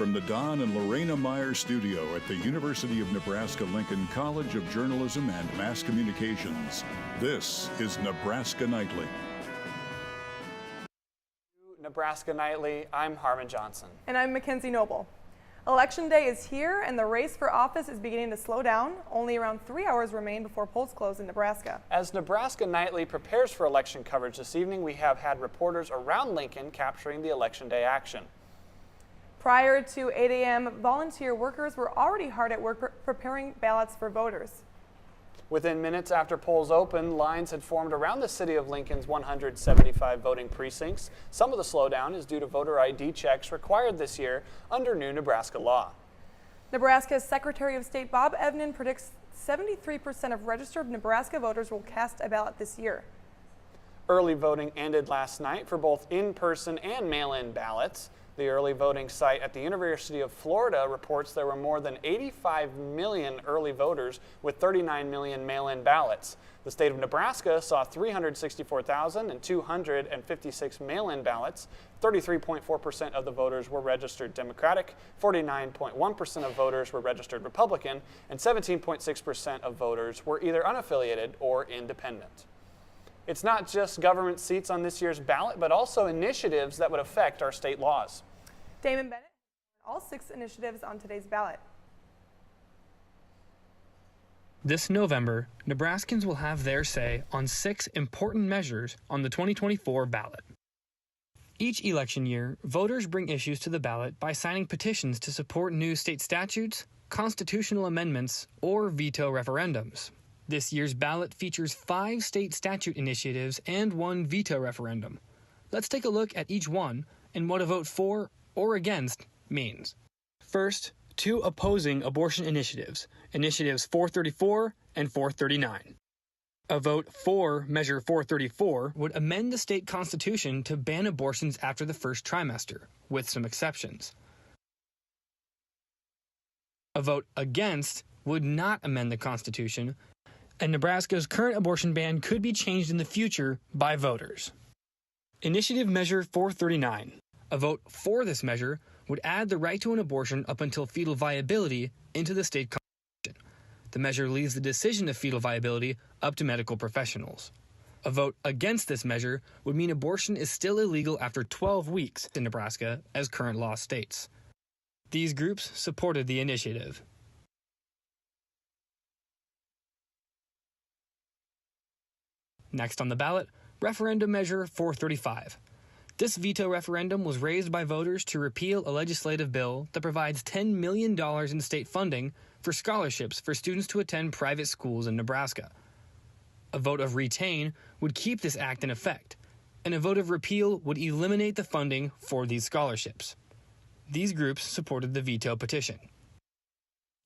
from the Don and Lorena Meyer studio at the University of Nebraska-Lincoln College of Journalism and Mass Communications, this is Nebraska Nightly. Nebraska Nightly, I'm Harmon Johnson. And I'm Mackenzie Noble. Election day is here and the race for office is beginning to slow down. Only around 3 hours remain before polls close in Nebraska. As Nebraska Nightly prepares for election coverage this evening, we have had reporters around Lincoln capturing the election day action. Prior to 8 a.m., volunteer workers were already hard at work preparing ballots for voters. Within minutes after polls opened, lines had formed around the city of Lincoln's 175 voting precincts. Some of the slowdown is due to voter ID checks required this year under new Nebraska law. Nebraska's Secretary of State Bob Evnen predicts 73% of registered Nebraska voters will cast a ballot this year. Early voting ended last night for both in-person and mail-in ballots. The early voting site at the University of Florida reports there were more than 85 million early voters with 39 million mail-in ballots. The state of Nebraska saw 364,256 mail-in ballots. 33.4% of the voters were registered Democratic, 49.1% of voters were registered Republican, and 17.6% of voters were either unaffiliated or independent. It's not just government seats on this year's ballot, but also initiatives that would affect our state laws. Damon Bennett, all 6 initiatives on today's ballot. This November, Nebraskans will have their say on 6 important measures on the 2024 ballot. Each election year, voters bring issues to the ballot by signing petitions to support new state statutes, constitutional amendments, or veto referendums. This year's ballot features 5 state statute initiatives and 1 veto referendum. Let's take a look at each one and what a vote for or against means. First, 2 opposing abortion initiatives, Initiatives 434 and 439. A vote for Measure 434 would amend the state constitution to ban abortions after the first trimester, with some exceptions. A vote against would not amend the constitution, and Nebraska's current abortion ban could be changed in the future by voters. Initiative Measure 439. A vote for this measure would add the right to an abortion up until fetal viability into the state constitution. The measure leaves the decision of fetal viability up to medical professionals. A vote against this measure would mean abortion is still illegal after 12 weeks in Nebraska, as current law states. These groups supported the initiative. Next on the ballot, Referendum Measure 435. This veto referendum was raised by voters to repeal a legislative bill that provides $10 million in state funding for scholarships for students to attend private schools in Nebraska. A vote of retain would keep this act in effect, and a vote of repeal would eliminate the funding for these scholarships. These groups supported the veto petition.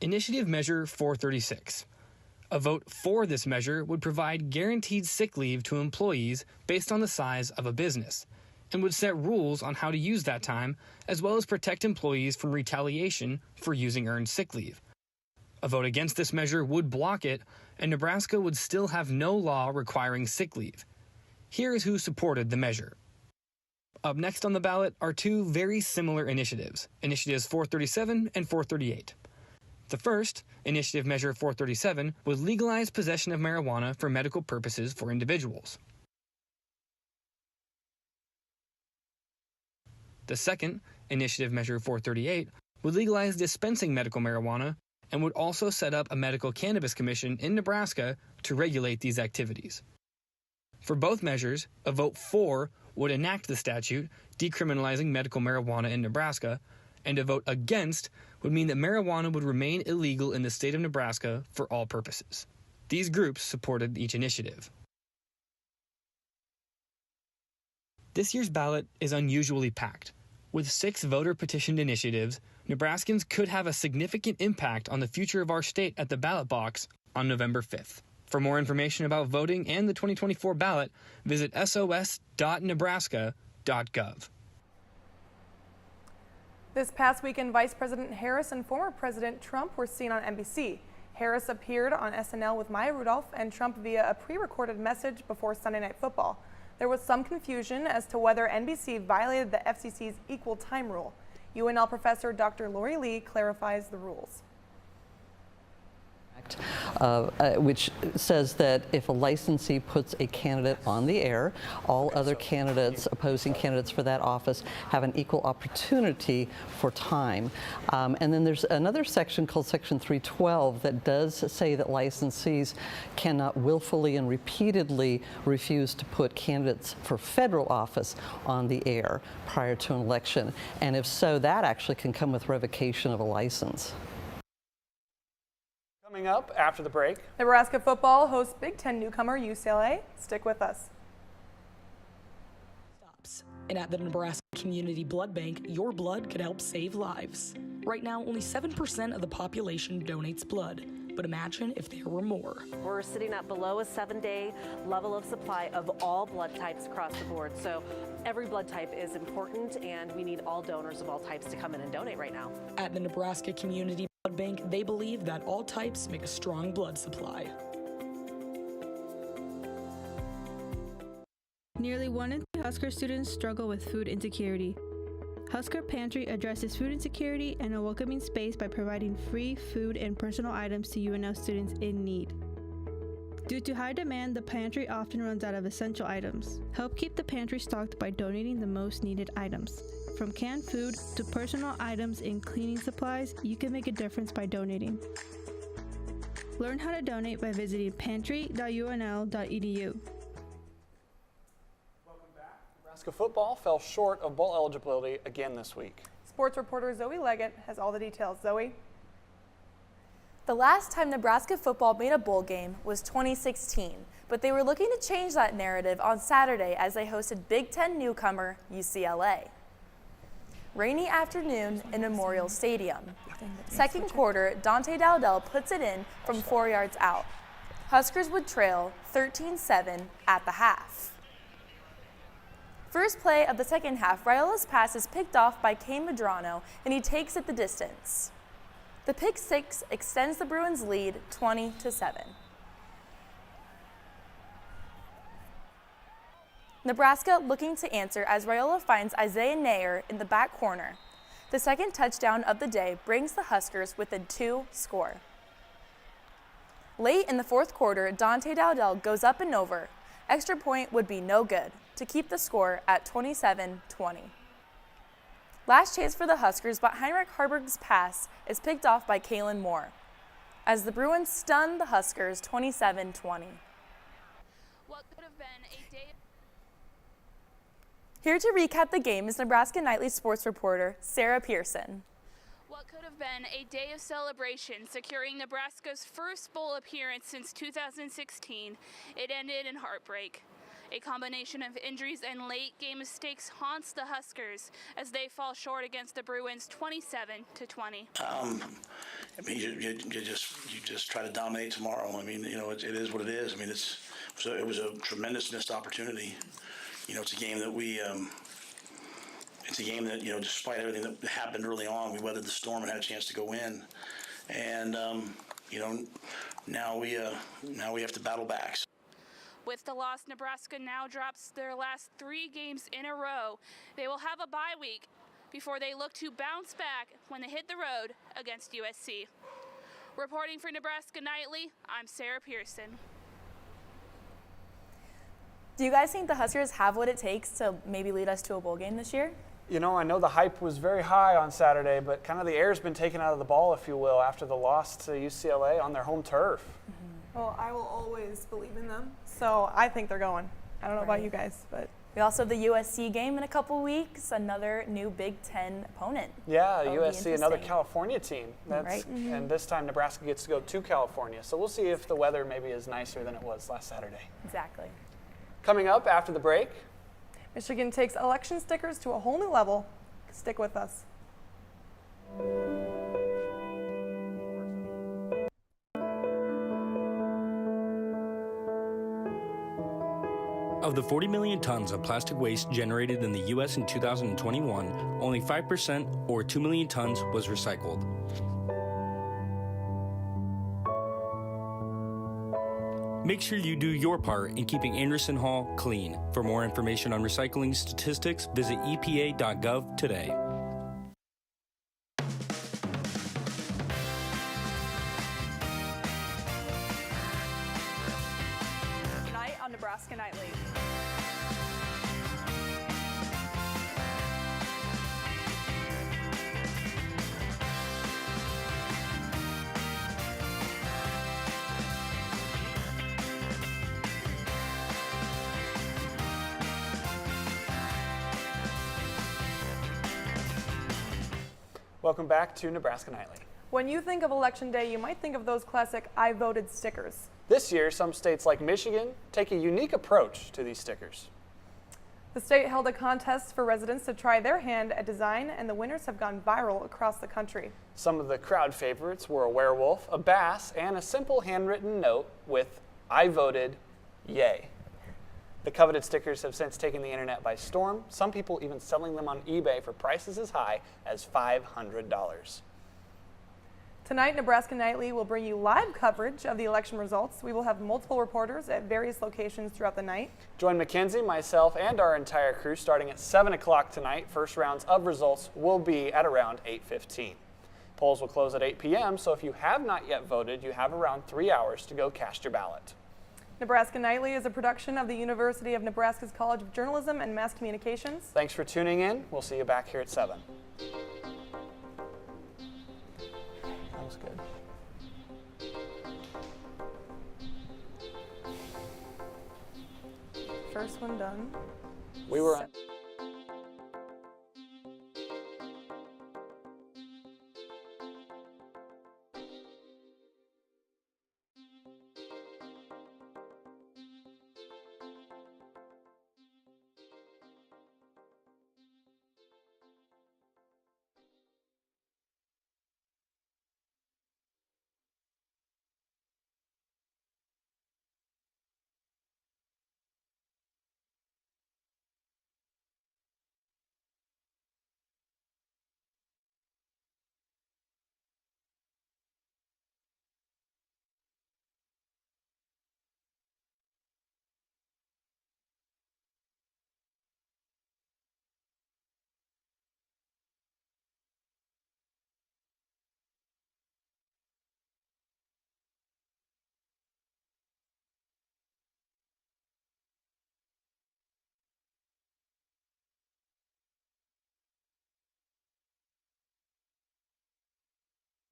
Initiative Measure 436. A vote for this measure would provide guaranteed sick leave to employees based on the size of a business, and would set rules on how to use that time, as well as protect employees from retaliation for using earned sick leave. A vote against this measure would block it, and Nebraska would still have no law requiring sick leave. Here is who supported the measure. Up next on the ballot are 2 very similar initiatives, Initiatives 437 and 438. The first, Initiative Measure 437, would legalize possession of marijuana for medical purposes for individuals. The second, Initiative Measure 438, would legalize dispensing medical marijuana and would also set up a medical cannabis commission in Nebraska to regulate these activities. For both measures, a vote for would enact the statute decriminalizing medical marijuana in Nebraska, and a vote against would mean that marijuana would remain illegal in the state of Nebraska for all purposes. These groups supported each initiative. This year's ballot is unusually packed. With 6 voter-petitioned initiatives, Nebraskans could have a significant impact on the future of our state at the ballot box on November 5th. For more information about voting and the 2024 ballot, visit sos.nebraska.gov. This past weekend, Vice President Harris and former President Trump were seen on NBC. Harris appeared on SNL with Maya Rudolph and Trump via a pre-recorded message before Sunday Night Football. There was some confusion as to whether NBC violated the FCC's equal time rule. UNL professor Dr. Lori Lee clarifies the rules. Which says that if a licensee puts a candidate on the air, all other candidates, opposing candidates for that office, have an equal opportunity for time. And then there's another section called Section 312 that does say that licensees cannot willfully and repeatedly refuse to put candidates for federal office on the air prior to an election. And if so, that actually can come with revocation of a license. Coming up after the break. Nebraska football hosts Big Ten newcomer UCLA. Stick with us. And at the Nebraska Community Blood Bank, your blood could help save lives. Right now, only 7% of the population donates blood. But imagine if there were more. We're sitting at below a 7-day level of supply of all blood types across the board. So every blood type is important, and we need all donors of all types to come in and donate right now. At the Nebraska Community Blood Bank, they believe that all types make a strong blood supply. Nearly 1 in 3 Husker students struggle with food insecurity. Husker Pantry addresses food insecurity and a welcoming space by providing free food and personal items to UNL students in need. Due to high demand, the pantry often runs out of essential items. Help keep the pantry stocked by donating the most needed items. From canned food to personal items and cleaning supplies, you can make a difference by donating. Learn how to donate by visiting pantry.unl.edu. Nebraska football fell short of bowl eligibility again this week. Sports reporter Zoe Leggett has all the details. Zoe? The last time Nebraska football made a bowl game was 2016, but they were looking to change that narrative on Saturday as they hosted Big Ten newcomer UCLA. Rainy afternoon in Memorial Stadium. Second quarter, Dante Dowdell puts it in from 4 yards out. Huskers would trail 13-7 at the half. First play of the second half, Raiola's pass is picked off by Kane Medrano, and he takes it the distance. The pick six extends the Bruins' lead 20-7. Nebraska looking to answer as Raiola finds Isaiah Nair in the back corner. The second touchdown of the day brings the Huskers within 2 score. Late in the fourth quarter, Dante Dowdell goes up and over. Extra point would be no good to keep the score at 27-20. Last chance for the Huskers, but Heinrich Harburg's pass is picked off by Kalen Moore as the Bruins stun the Huskers 27-20. What could have been a day. Here to recap the game is Nebraska Nightly sports reporter Sarah Pearson. What could have been a day of celebration, securing Nebraska's first bowl appearance since 2016, it ended in heartbreak. A combination of injuries and late game mistakes haunts the Huskers as they fall short against the Bruins 27-20. I mean, you just try to dominate tomorrow. I mean, you know, it is what it is. I mean, it was a tremendous missed opportunity. You know, it's a game that you know, despite everything that happened early on, we weathered the storm and had a chance to go in. And you know, now we have to battle back. With the loss, Nebraska now drops their last 3 games in a row. They will have a bye week before they look to bounce back when they hit the road against USC. Reporting for Nebraska Nightly, I'm Sarah Pearson. Do you guys think the Huskers have what it takes to maybe lead us to a bowl game this year? You know, I know the hype was very high on Saturday, but kind of the air's been taken out of the ball, if you will, after the loss to UCLA on their home turf. Well, I will always believe in them, so I think they're going. I don't know about you guys, but we also have the USC game in a couple weeks, another new Big Ten opponent. Yeah, USC, another California team. Right. And this time Nebraska gets to go to California, so we'll see if the weather maybe is nicer than it was last Saturday. Exactly. Coming up after the break, Michigan takes election stickers to a whole new level. Stick with us. Of the 40 million tons of plastic waste generated in the U.S. in 2021, only 5%, or 2 million tons, was recycled. Make sure you do your part in keeping Anderson Hall clean. For more information on recycling statistics, visit epa.gov today. Nebraska Nightly. Welcome back to Nebraska Nightly. When you think of Election Day, you might think of those classic I voted stickers. This year, some states like Michigan take a unique approach to these stickers. The state held a contest for residents to try their hand at design, and the winners have gone viral across the country. Some of the crowd favorites were a werewolf, a bass, and a simple handwritten note with I voted, yay. The coveted stickers have since taken the internet by storm, some people even selling them on eBay for prices as high as $500. Tonight, Nebraska Nightly will bring you live coverage of the election results. We will have multiple reporters at various locations throughout the night. Join Mackenzie, myself, and our entire crew starting at 7 o'clock tonight. First rounds of results will be at around 8:15. Polls will close at 8 p.m., so if you have not yet voted, you have around 3 hours to go cast your ballot. Nebraska Nightly is a production of the University of Nebraska's College of Journalism and Mass Communications. Thanks for tuning in. We'll see you back here at 7. That was good. First one done. We were on.